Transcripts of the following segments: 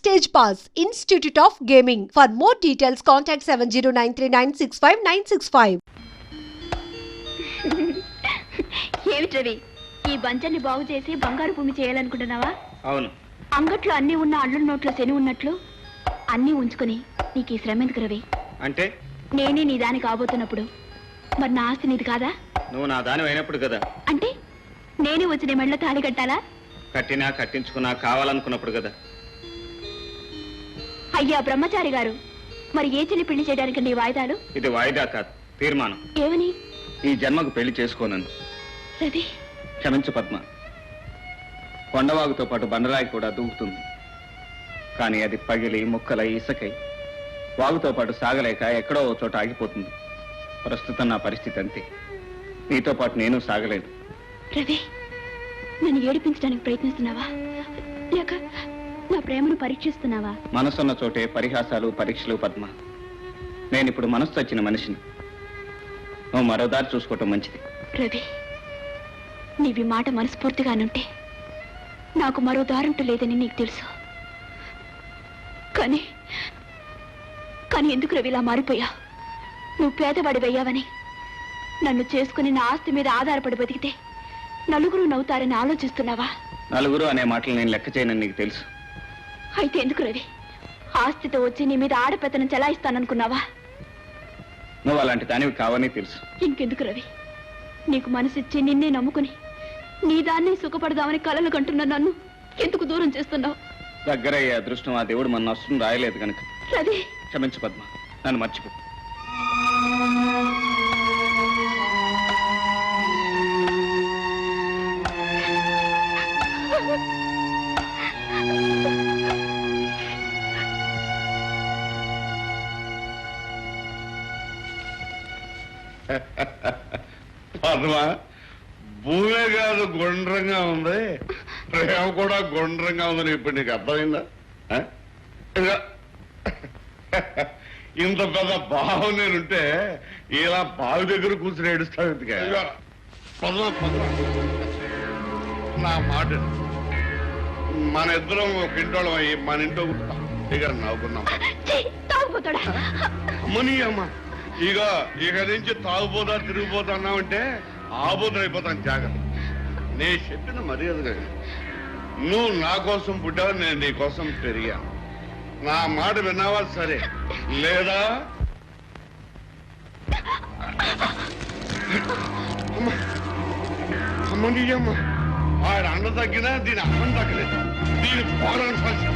Stage Pass, Institute of Gaming. For more details, contact 7093965965. ఏమిటి రవి, ఈ బంచాన్ని బాగు చేసి బంగారు భూమి చేయాలనుకుంటున్నావా? అవును. అంగట్లో అన్ని ఉన్న అల్లుల నోట్లో శని ఉన్నట్లు అన్నీ ఉంచుకొని నీకు ఈ శ్రమ ఎందుకు రవి? అంటే నేనే నీ దాని కాబోతున్నప్పుడు మరి నా ఆస్తి నీది కాదా? నువ్వు నా దాని అయినప్పుడు కదా. అంటే నేనే వచ్చి నీ మెడలో తాళి కట్టాలా? కట్టినా కట్టించుకున్నా కావాలనుకున్నప్పుడు కదా. అయ్యా బ్రహ్మచారి గారు, మరి ఏ చెల్లి పెళ్లి చేయడానికి నీ వాయిదాలు? ఇది వాయిదా కాదు, తీర్మానం. ఏమని? ఈ జన్మకు పెళ్లి చేసుకోనను. రవి, క్షమించు పద్మ. కొండవాగుతో పాటు బండరాయి కూడా దూకుతుంది, కానీ అది పగిలి ముక్కలై ఇసకై వాగుతో పాటు సాగలేక ఎక్కడో ఓ చోట ఆగిపోతుంది. ప్రస్తుతం నా పరిస్థితి అంతే. నీతో పాటు నేను సాగలేదు. రవి, నన్ను ఏడిపించడానికి ప్రయత్నిస్తున్నావా లేక నా ప్రేమను పరీక్షిస్తున్నావా? మనసున్న చోటే పరిహాసాలు పరీక్షలు పద్మ. నేను ఇప్పుడు మనసు వచ్చిన మనిషిని. నువ్వు మరో దారి చూసుకోవటం మంచిది. రవి, నీవి మాట మనస్ఫూర్తిగానుంటే నాకు మరో దారుంటూ లేదని నీకు తెలుసు. కానీ కానీ ఎందుకు రవి ఇలా మారిపోయా? నువ్వు పేదవాడి వెయ్యావని నన్ను చేసుకుని నా ఆస్తి మీద ఆధారపడి బతికితే నలుగురు నవ్వుతారని ఆలోచిస్తున్నావా? నలుగురు అనే మాటలు నేను లెక్క చేయనని నీకు తెలుసు. అయితే ఎందుకు రవి ఆస్తితో వచ్చి నీ మీద ఆడపెత్తనం చెలాయిస్తాననుకున్నావా? నువ్వు అలాంటి దానివి కావని తెలుసు. ఇంకెందుకు రవి, నీకు మనసిచ్చి నిన్నే నమ్ముకుని నీ దాన్ని సుఖపడదామని కలలు కంటున్న నన్ను ఎందుకు దూరం చేస్తున్నావు? దగ్గరయ్యే అదృష్టం ఆ దేవుడు మన నష్టం రాయలేదు కనుక. రవి, క్షమించు పద్మ, నన్ను మర్చిపో. పద్మ, భూమే కాదు గుండ్రంగా ఉంది, ప్రేమ కూడా గుండ్రంగా ఉందని ఇప్పుడు నీకు అర్థమైందా? ఇంత పెద్ద బావు నేనుంటే ఇలా బావి దగ్గర కూర్చుని ఏడుస్తావు ఎందుకే? పద్మ పద్మ, నా మాట మన ఇద్దరం ఒక ఇంటోళ్ళం అయ్యి మన ఇంట్లో దగ్గర నవ్వుకున్నాం. అమ్మని అమ్మ, ఇక నుంచి తాగుపోతా తిరిగిపోతా అన్నావంటే ఆబోధం అయిపోతాను. జాగ్రత్త. నేను చెప్పిన మర్యాదగా నువ్వు నా కోసం పుట్టావు, నేను నీ కోసం పెరిగాను. నా మాట విన్నావా సరే, లేదా అమ్మని అమ్మ, వాడు అన్న తగ్గినా దీని అన్నం తగ్గలేదు. దీని పోరాని పరిస్థితి.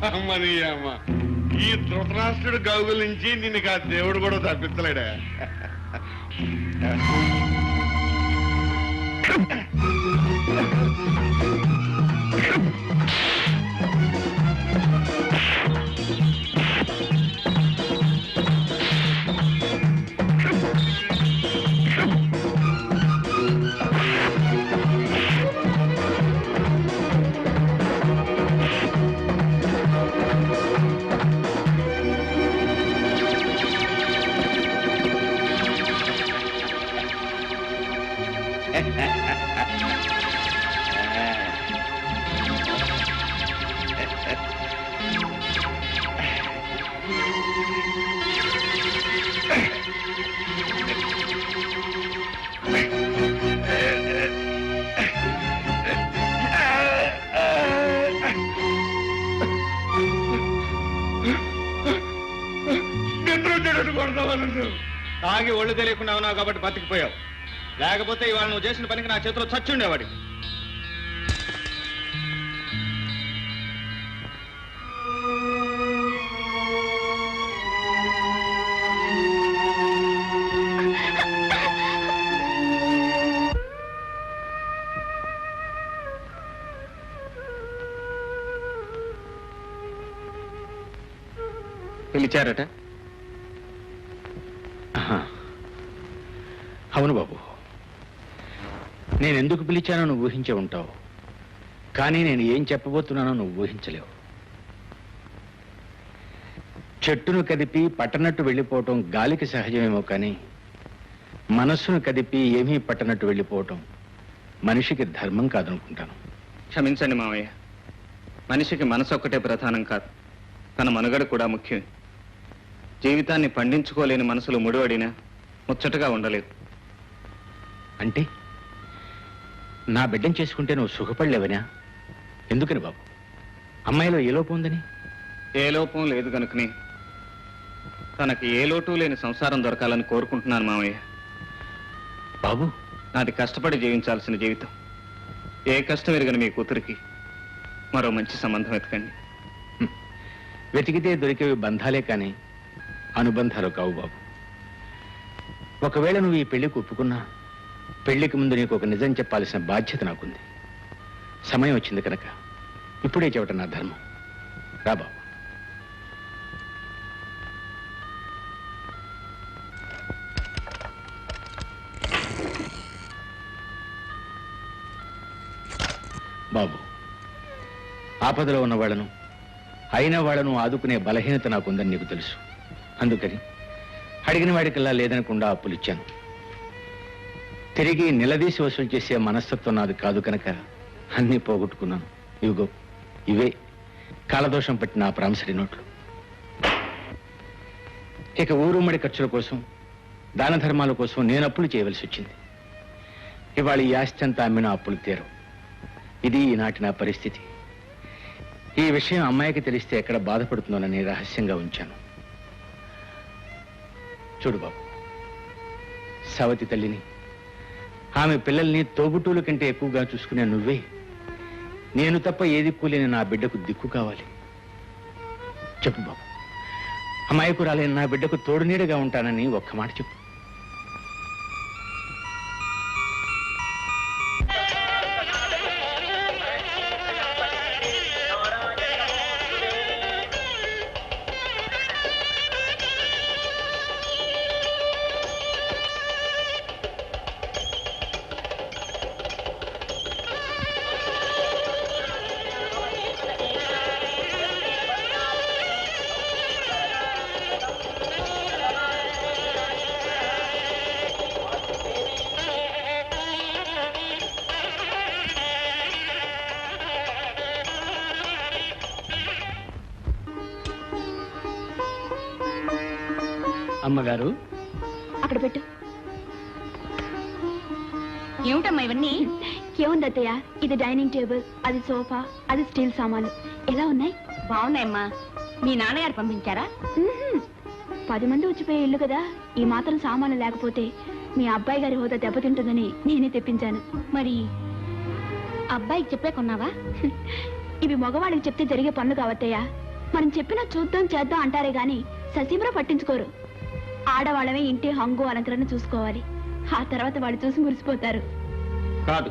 అమ్మని అమ్మ, ఈ ధృతరాష్ట్రుడు గౌగుల నుంచి నిన్ను ఆ దేవుడు కూడా తప్పించలేడా? తాగి ఒళ్ళు తెలియకుండా ఉన్నావు కాబట్టి బతికిపోయావు. లేకపోతే ఇవాళ నువ్వు చేసిన పనికి నా చేతిలో చచ్చుండేవాడి. పిలిచారట? అవును బాబు, నేను ఎందుకు పిలిచానో నువ్వు ఊహించే ఉంటావు, కానీ నేను ఏం చెప్పబోతున్నానో నువ్వు ఊహించలేవు. చెట్టును కదిపి పట్టనట్టు వెళ్ళిపోవటం గాలికి సహజమేమో, కానీ మనస్సును కదిపి ఏమీ పట్టనట్టు వెళ్ళిపోవటం మనిషికి ధర్మం కాదనుకుంటాను. క్షమించండి మావయ్య, మనిషికి మనసు ఒక్కటే ప్రధానం కాదు, తన మనుగడ కూడా ముఖ్యం. జీవితాన్ని పండించుకోలేని మనసులు ముడివడినా ముచ్చటగా ఉండలేదు. అంటే నా బిడ్డను చేసుకుంటే నువ్వు సుఖపడలేవనా? ఎందుకని బాబు? అమ్మాయిలో ఏ లోపం ఉందని? ఏ లోపం లేదు కనుకనే తనకి ఏ లోటు లేని సంసారం దొరకాలని కోరుకుంటున్నాను మావయ్య. బాబు, నాది కష్టపడి జీవించాల్సిన జీవితం. ఏ కష్టం ఎరగని మీ కూతురికి మరో మంచి సంబంధం వెతకండి. వెతికితే దొరికేవి బంధాలే కానీ అనుబంధాలు కావు బాబు. ఒకవేళ నువ్వు ఈ పెళ్లికి ఒప్పుకున్నా, పెళ్లికి ముందు నీకు ఒక నిజం చెప్పాల్సిన బాధ్యత నాకుంది. సమయం వచ్చింది కనుక ఇప్పుడే చెప్పటం నా ధర్మం. రా బాబు. బాబు, ఆపదలో ఉన్న వాళ్ళను, అయిన వాళ్ళను ఆదుకునే బలహీనత నాకుందని నీకు తెలుసు. అందుకని అడిగిన వాడికల్లా లేదనకుండా అప్పులిచ్చాను. తిరిగి నిలదీసి వసూలు చేసే మనస్తత్వం నాది కాదు కనుక అన్నీ పోగొట్టుకున్నాను. ఇవిగో ఇవే కాలదోషం పట్టిన ఆ ప్రామిసరీ నోట్లు. ఇక ఊరుమ్మడి ఖర్చుల కోసం, దాన ధర్మాల కోసం నేను అప్పులు చేయవలసి వచ్చింది. ఇవాళ ఈ ఆస్తి అంతా అమ్మిన అప్పులు తీరవు. ఇది ఈనాటి నా పరిస్థితి. ఈ విషయం అమ్మాయికి తెలిస్తే ఎక్కడ బాధపడుతుందోనని రహస్యంగా ఉంచాను. చూడు బాబు, సవతి తల్లిని, ఆమె పిల్లల్ని తోబుటూల కంటే ఎక్కువగా చూసుకునే నువ్వే నేను తప్ప ఏ దిక్కు లేని నా బిడ్డకు దిక్కు కావాలి. చెప్పు బాబు, అమాయకురాలైన నా బిడ్డకు తోడు నీడగా ఉంటానని ఒక్క మాట చెప్పు. అమ్మగారు, అక్కడ పెట్టు. ఏమిటమ్మా ఇవన్నీ? ఏముంది అత్తయ్య, ఇది డైనింగ్ టేబుల్, అది సోఫా, అది స్టీల్ సామాన్లు. ఎలా ఉన్నాయి? బాగున్నాయమ్మా. మీ నాన్నగారు పంపించారా? 10 మంది వచ్చిపోయే ఇల్లు కదా, ఈ మాత్రం సామాన్లు లేకపోతే మీ అబ్బాయి గారి హోదా దెబ్బతింటుందని నేనే తెప్పించాను. మరి అబ్బాయికి చెప్పే కొన్నావా? ఇవి మగవాడికి చెప్తే జరిగే పనులు కావత్తయ్యా. మనం చెప్పినా చూద్దాం చేద్దాం అంటారే గాని ససీమరా పట్టించుకోరు. ఆడవాళ్ళమే ఇంటి హంగు అలంకరణ చూసుకోవాలి, ఆ తర్వాత వాళ్ళు చూసి మురిసిపోతారు. కాదు,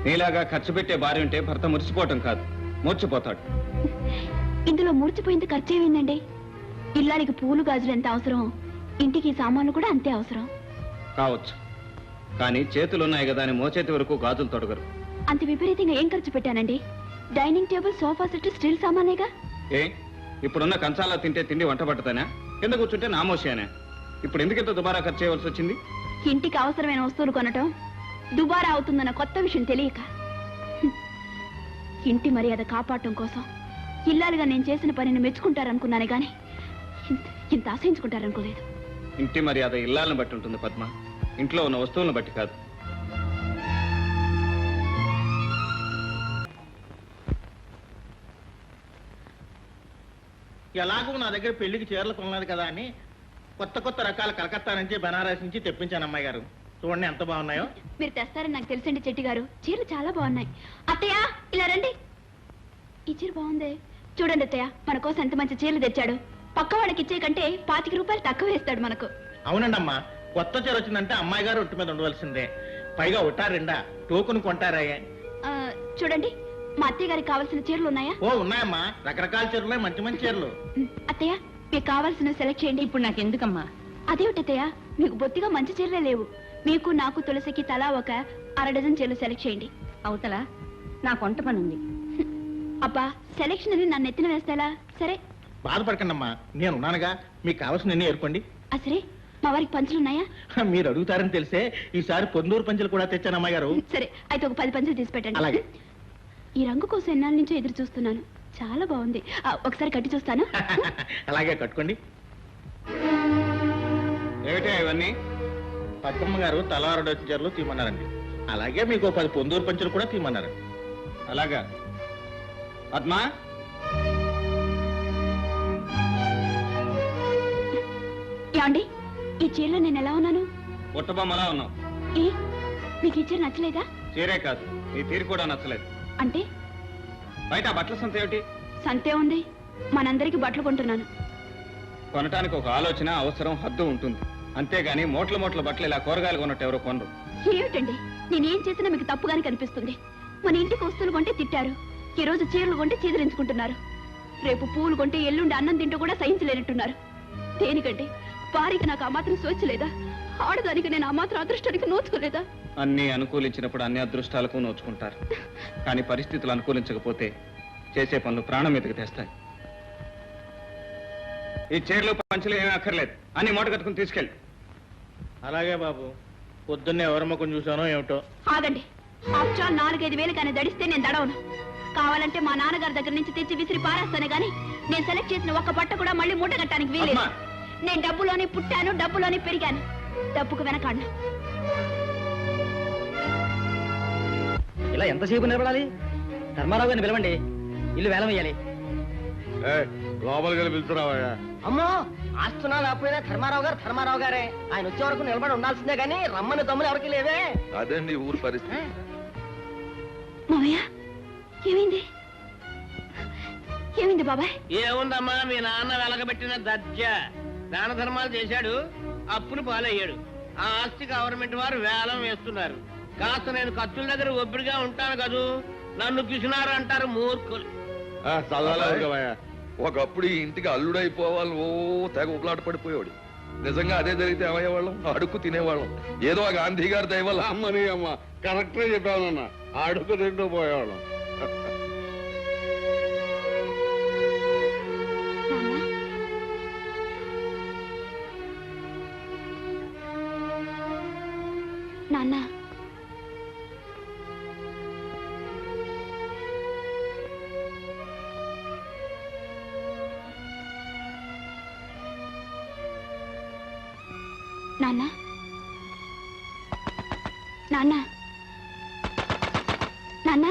నీలాగా ఖర్చు పెట్టే భార్య ఉంటే భర్త మురిసిపోవటం కాదు, మూర్చిపోతాడు. ఇందులో మూర్చిపోయింది ఖర్చేమైందండి? ఇల్లానికి పూలు గాజులు ఎంత అవసరం, ఇంటికి సామాన్లు కూడా అంతే అవసరం. కావచ్చు, కానీ చేతులున్నాయి కదా అని మోచేతి వరకు గాజులు తొడగరు. అంత విపరీతంగా ఏం ఖర్చు పెట్టానండి? Dining table, sofa set, steel సామానేగా. ఏ ఇప్పుడున్న కంచాలా తింటే తిండి వంట పట్టతానా? కింద కూర్చుంటే నామోషేనా? ఇప్పుడు ఎందుకింత దుబారా ఖర్చు చేయవలసి వచ్చింది? ఇంటికి అవసరమైన వస్తువులు కొనటం దుబారా అవుతుందన్న కొత్త విషయం తెలియక, ఇంటి మర్యాద కాపాడటం కోసం ఇల్లాలుగా నేను చేసిన పనిని మెచ్చుకుంటారనుకున్నానే గాని ఇంత ఆశయించుకుంటారనుకోలేదు. ఇంటి మర్యాద ఇల్లాలను బట్టి ఉంటుంది పద్మ, ఇంట్లో ఉన్న వస్తువులను బట్టి కాదు. ఎలాగూ నా దగ్గర పెళ్లికి చీరలు కొనలేదు కదా అని కొత్త కొత్త రకాల కలకత్తా నుంచి బనారస్ నుంచి తెప్పించాను. అమ్మాయి గారు చూడండి ఎంత బాగున్నాయో. మీరు తెస్తారని నాకు తెలుసండి చెట్టి గారు, చీరలు చాలా బాగున్నాయి. అత్తయ్య ఇలా రండి, ఈ చీర బాగుంది చూడండి. అత్తయ్య మన కోసం ఎంత మంచి చీరలు తెచ్చాడు. పక్క వాళ్ళకి ఇచ్చే కంటే 25 రూపాయలు తక్కువ వేస్తాడు మనకు. అవునండి అమ్మా, కొత్త చీర వచ్చిందంటే అమ్మాయి గారు ఒట్టు మీద ఉండవలసిందే. పైగా ఒట్టారెండా టోకును కొంటారాయే. చూడండి, మా అత్తయ్య గారికి కావాల్సిన చీరలు ఉన్నాయా? ఓ ఉన్నాయమ్మా, రకరకాల చీరలు, మంచి మంచి చీరలు. అత్తయ్య మీకు కావాల్సిన సెలెక్ట్ చేయండి. ఇప్పుడు నాకు ఎందుకమ్మా? అదేమిటి అత్తయ్య, మీకు బొత్తిగా మంచి చీరలే లేవు. మీకు నాకు తులసికి తలా ఒక 1/2 డజన్ చీరలు సెలెక్ట్ చేయండి. అవతల నాకు వంట పని ఉంది. అబ్బా సెలెక్షన్ అని నన్ను ఎత్తిన వేస్తాలా? సరే బాధపడకండి అమ్మా, నేను ఉన్నానుగా. మీకు కావాల్సిన ఏర్పండి. సరే మా వారికి పంచులున్నాయా? మీరు అడుగుతారని తెలిసే ఈసారి పొందూరు పంచులు కూడా తెచ్చాను అమ్మాయి గారు. సరే అయితే ఒక 10 పంచులు తీసి పెట్టండి. అలాగే. ఈ రంగు కోసం ఎన్నాళ్ళ నుంచో ఎదురు చూస్తున్నాను. చాలా బాగుంది. ఒకసారి కట్టి చూస్తాను. అలాగే కట్టుకోండి. ఏమిటా ఇవన్నీ? పద్మమ్మ గారు తలా 2 చీరలు తీయమన్నారండి. అలాగే మీకు 10 పొందూరు పంచులు కూడా తీయమన్నారు. అలాగా పద్మా? ఏమండి ఈ చీరలో నేను ఎలా ఉన్నాను? పుట్టబొమ్మలా ఉన్నావు. ఏ మీకు ఈ చీర నచ్చలేదా? చీరే కాదు, నీ తీరు కూడా నచ్చలేదు. అంటే బయట ఆ బట్టల సంత ఏమిటి? సంతే ఉంది, మనందరికి బట్టలు కొంటున్నాను. కొనటానికి ఒక ఆలోచన, అవసరం, హద్దు ఉంటుంది. అంతేగాని మూట్ల బట్టలు ఇలా కూరగాయలు కొన్నట్టు ఎవరో కొనరు. ఏమిటండి నేనేం చేసినా మీకు తప్పుగానే కనిపిస్తుంది. మన ఇంటికి వస్తువులు కొంటే తిట్టారు, ఈ రోజు చీరలు కొంటే చీదరించుకుంటున్నారు, రేపు పూలు కొంటే ఎల్లుండి అన్నం తింటూ కూడా సహించలేనట్టున్నారు. దేనికంటే వారికి నాకు ఆ మాత్రం సోచలేదా? ఆడదానికి నేను ఆ మాత్రం అదృష్టానికి నోచుకోలేదా? అన్ని అనుకూలించినప్పుడు అన్ని అదృష్టాలకు నోచుకుంటారు. కానీ పరిస్థితులు అనుకూలించకపోతే చేసే పనులు ప్రాణం మీదకి తెస్తాయి. ఈ చీరలు పంచులు ఏమీ అక్కర్లేదు, అన్ని మూట కట్టుకుని తీసుకెళ్ళి. అలాగే బాబు. పొద్దున్నే ఎవరి ముఖం చూసానో ఏమిటో. ఆగండి, ఆఫ్టర్ 4-5 వేలు కానీ దడిస్తే నేను దడవను. కావాలంటే మా నాన్నగారి దగ్గర నుంచి తెచ్చి విసిరి పారేస్తానే గాని నేను సెలెక్ట్ చేసిన ఒక్క బట్ట కూడా మళ్ళీ మూట కట్టడానికి వీలేదు. నేను డబ్బులోని పుట్టాను, డబ్బులోని పెరిగాను, డబ్బుకు వెనకాడను. ఇలా ఎంతసేపు నిలబడాలి? ధర్మారావు గారిని పిలవండి, ఇల్లు వేలం వేయాలి. లోపలికి వెళ్ళి పిలుచురావయ్యా. అమ్మో ఆస్తున్నా లేకపోయినా ధర్మారావు గారే. ఆయన వచ్చే వరకు నిలబడి ఉండాల్సిందే గానీ రమ్మని తమ్ములు ఎవరికి లేవే. అదండి ఊరు పరిస్థితి. మావయ్య ఏమైంది? ఏమైంది బాబాయ్? ఏముందమ్మా, మీ నాన్న వెలగబెట్టిన దర్జ దాన ధర్మాలు చేశాడు, అప్పులు పాలయ్యాడు. ఆ ఆస్తి గవర్నమెంట్ వారు వేలం వేస్తున్నారు. కాస్త నేను ఖర్చుల దగ్గర ఒబ్బిడిగా ఉంటాను కదూ, నన్ను కిసినారు అంటారు మూర్ఖులు. ఒకప్పుడు ఈ ఇంటికి అల్లుడైపోవాలి, ఓ తెగ ఉపలాట పడిపోయాడు. నిజంగా అదే జరిగితే ఏమయ్యేవాళ్ళం? అడుక్కు తినేవాళ్ళం. ఏదో ఆ గాంధీ గారి దయవల్ల. అమ్మని అమ్మ కరెక్ట్గా చెప్పానన్న, అడుగు తింటూ పోయేవాళ్ళం. నాన్న నాన్న నాన్న నాన్న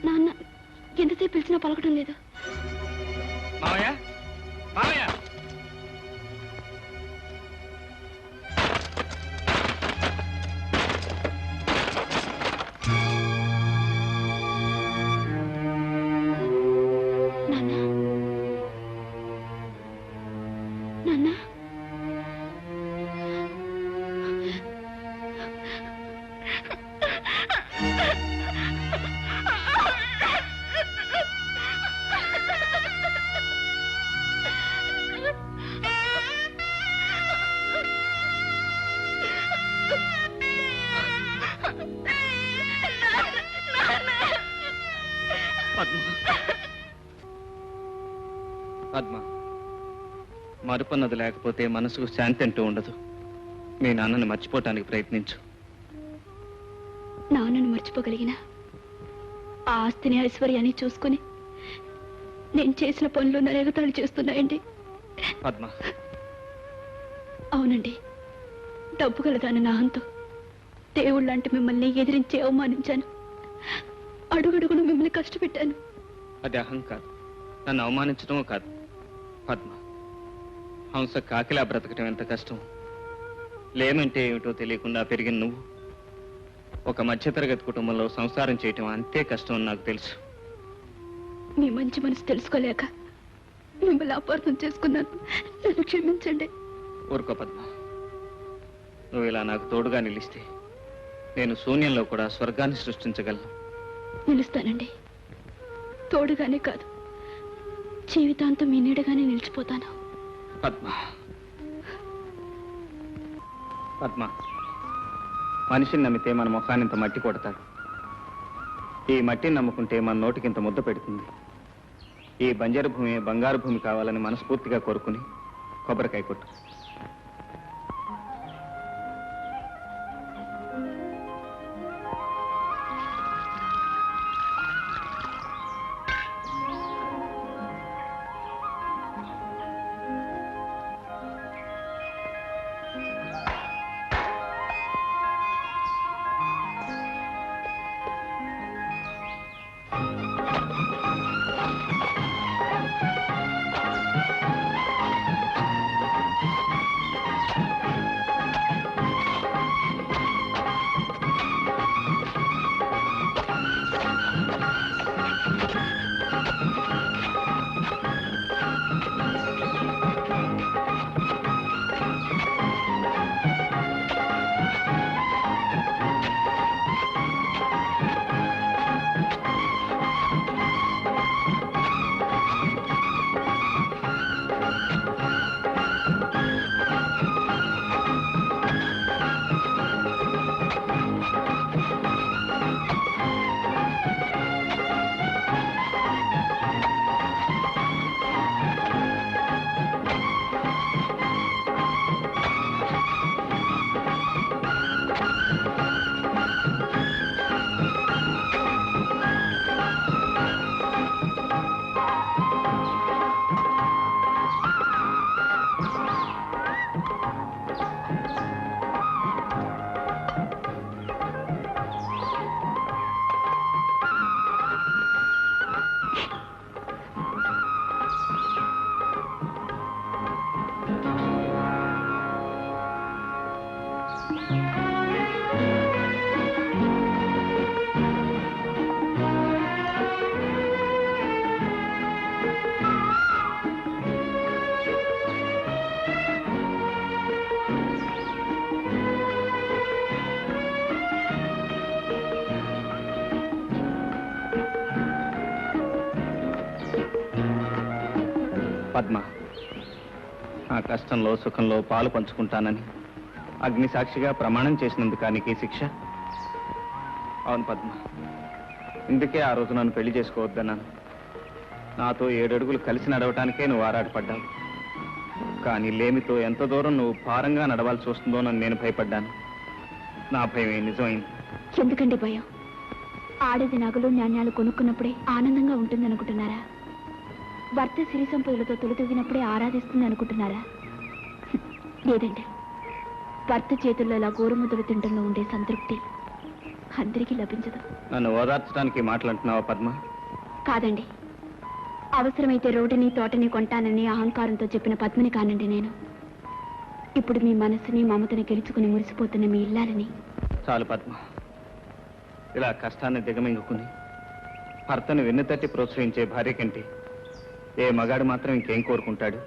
నాన్న ఎంతసేపు పిలిచినా పలకడం లేదు. మావయ్య, మావయ్య! నాన్న నాన్న పద్మ, మరుపన్నది లేకపోతే మనసుకు శాంతి అంటూ ఉండదు. మీ నాన్నని మర్చిపోవటానికి ప్రయత్నించు. నాన్నను మర్చిపోగలిగిన ఆ ఆస్తిని ఐశ్వర్యాన్ని చూసుకుని నేను చేసిన పనులు నరేగతాళి చేస్తున్నాయండి. పద్మ, అవునండి, డబ్బు కలదాను నా అంతో దేవుళ్ళంటే మిమ్మల్ని ఎదిరించి అవమానించాను. అడుగడుగును మిమ్మల్ని కష్టపెట్టాను. అది అహం కాదు, నన్ను అవమానించడమో కాదు. పద్మ, హంస కాకిలా బ్రతకటం ఎంత కష్టం. లేమంటే ఏమిటో తెలియకుండా పెరిగిన నువ్వు ఒక మధ్యతరగతి కుటుంబంలో సంసారం చేయటం అంతే కష్టం అని నాకు తెలుసు. మీ మంచి మనసు తెలుసుకోలేక మిమ్మల్ని అపార్థం చేసుకున్నాను, నన్ను క్షమించండి. ఊరుకో పద్మ, నువ్వు ఇలా నాకు తోడుగా నిలిస్తే నేను శూన్యంలో కూడా స్వర్గాన్ని సృష్టించగలను. నిలుస్తానండి. తోడుగానే కాదు, జీవితాంతం మీ నీడగానే నిలిచిపోతాను. పద్మ, పద్మ, మనిషిని నమ్మితే మన ముఖాన్నింత మట్టి కొడతాడు. ఈ మట్టిని నమ్ముకుంటే మన నోటికింత ముద్ద పెడుతుంది. ఈ బంజరు భూమి బంగారు భూమి కావాలని మనస్ఫూర్తిగా కోరుకుని కొబ్బరికాయ కొట్టు. పద్మ, ఆ కష్టంలో సుఖంలో పాలు పంచుకుంటానని అగ్ని సాక్షిగా ప్రమాణం చేసినందుకు నీకు శిక్ష. అవును పద్మ, ఇందుకే ఆ రోజు నన్ను పెళ్లి చేసుకోవద్దన్నాను. నాతో 7 అడుగులు కలిసి నడవటానికే నువ్వు ఆరాటపడ్డావు. కానీ లేమితో ఎంత దూరం నువ్వు భారంగా నడవాల్సి వస్తుందోనని నేను భయపడ్డాను. నా భయం నిజమైంది. ఎందుకండి భయం? ఆడది నగలు నాణ్యాలు కొనుక్కున్నప్పుడే ఆనందంగా ఉంటుందనుకుంటున్నారా? భర్త సిరి సంపదలతో తొలితూగినప్పుడే ఆరాధిస్తుంది అనుకుంటున్నారా? లేదండి. భర్త చేతుల్లో ఇలా గోరుముద్దలు తింటంలో ఉండే సంతృప్తి అందరికీ లభించదు. నన్ను ఓదార్చడానికి మాట్లాడుతున్నావా పద్మ? కాదండి. అవసరమైతే రోడ్డుని తోటని కొంటానని అహంకారంతో చెప్పిన పద్మని కానండి నేను. ఇప్పుడు మీ మనసుని మమతని గెలుచుకుని మురిసిపోతున్న మీ ఇల్లాలని. చాలు పద్మ, ఇలా కష్టాన్ని దిగమింగుకుని భర్తను వెన్నుతట్టి ప్రోత్సహించే భార్య కంటే ఏ మగాడు మాత్రం ఇంకేం కోరుకుంటాడు?